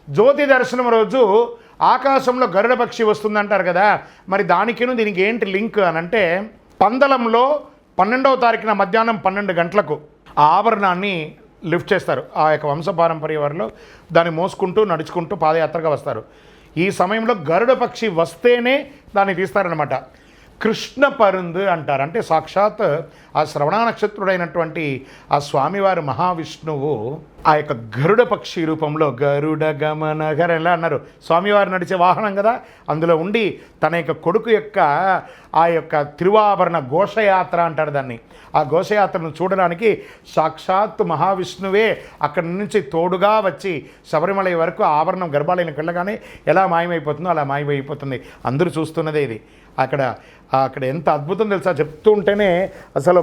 జ్యోతి దర్శనం రోజు ఆకాశంలో గరుడ పక్షి వస్తుందంటారు కదా, మరి దానికిను దీనికి ఏంటి లింక్ అని అంటే, పందలంలో 12వ తారీఖున మధ్యాహ్నం 12 గంటలకు ఆ ఆభరణాన్ని లిఫ్ట్ చేస్తారు. ఆ యొక్క వంశపారంపర్య వారిలో దాన్ని మోసుకుంటూ నడుచుకుంటూ పాదయాత్రగా వస్తారు. ఈ సమయంలో గరుడ పక్షి వస్తేనే దాన్ని తీస్తారనమాట. కృష్ణ పరుందు అంటారు. అంటే సాక్షాత్ ఆ శ్రవణ నక్షత్రుడైనటువంటి ఆ స్వామివారి మహావిష్ణువు ఆ యొక్క గరుడ పక్షి రూపంలో గరుడ గమన ఎలా అన్నారు, స్వామివారు నడిచే వాహనం కదా, అందులో ఉండి తన యొక్క కొడుకు యొక్క ఆ యొక్క తిరువాభరణ ఘోషయాత్ర అంటారు దాన్ని. ఆ ఘోషయాత్రను చూడడానికి సాక్షాత్ మహావిష్ణువే అక్కడి నుంచి తోడుగా వచ్చి శబరిమల వరకు ఆభరణం గర్భాలయంకి వెళ్ళగానే ఎలా మాయమైపోతుందో అలా మాయమైపోతుంది. అందరూ చూస్తున్నదే ఇది. అక్కడ ఎంత అద్భుతం తెలుసా, చెప్తూ ఉంటేనే అసలు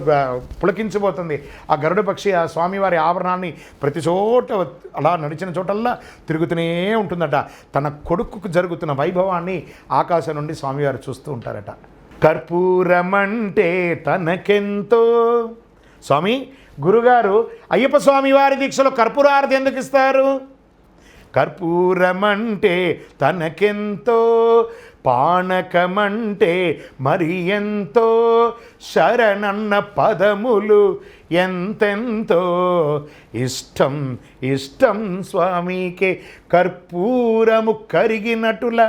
పులకించిపోతుంది. ఆ గరుడ పక్షి ఆ స్వామివారి ఆభరణాన్ని ప్రతి చోట అలా నడిచిన చోటల్లా తిరుగుతూనే ఉంటుందట. తన కొడుకుకు జరుగుతున్న వైభవాన్ని ఆకాశం నుండి స్వామివారు చూస్తూ ఉంటారట. కర్పూరమంటే తనకెంతో. స్వామి గురుగారు అయ్యప్ప స్వామి వారి దీక్షలో కర్పూరారతి ఎందుకు ఇస్తారు? కర్పూరమంటే తనకెంతో, పానకమంటే మరి ఎంతో, శరణన్న పదములు ఎంతెంతో, ఇష్టం ఇష్టం స్వామికే కర్పూరము కరిగినటుల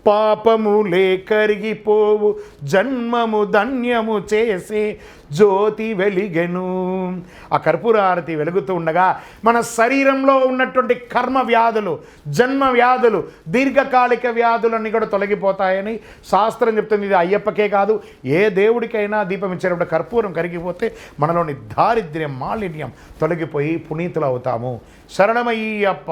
పాపములే కరిగిపోవు, జన్మము ధన్యము చేసే జ్యోతి వెలిగెను. ఆ కర్పూర హారతి వెలుగుతూ ఉండగా మన శరీరంలో ఉన్నటువంటి కర్మ వ్యాధులు, జన్మ వ్యాధులు, దీర్ఘకాలిక వ్యాధులన్నీ కూడా తొలగిపోతాయని శాస్త్రం చెప్తుంది. ఇది అయ్యప్పకే కాదు, ఏ దేవుడికైనా దీపం ఇచ్చేటప్పుడు కర్పూరం కరిగిపోతే మనలోని దారిద్ర్యం, మాలిన్యం తొలగిపోయి పునీతులు అవుతాము. శరణమయ్యప్ప.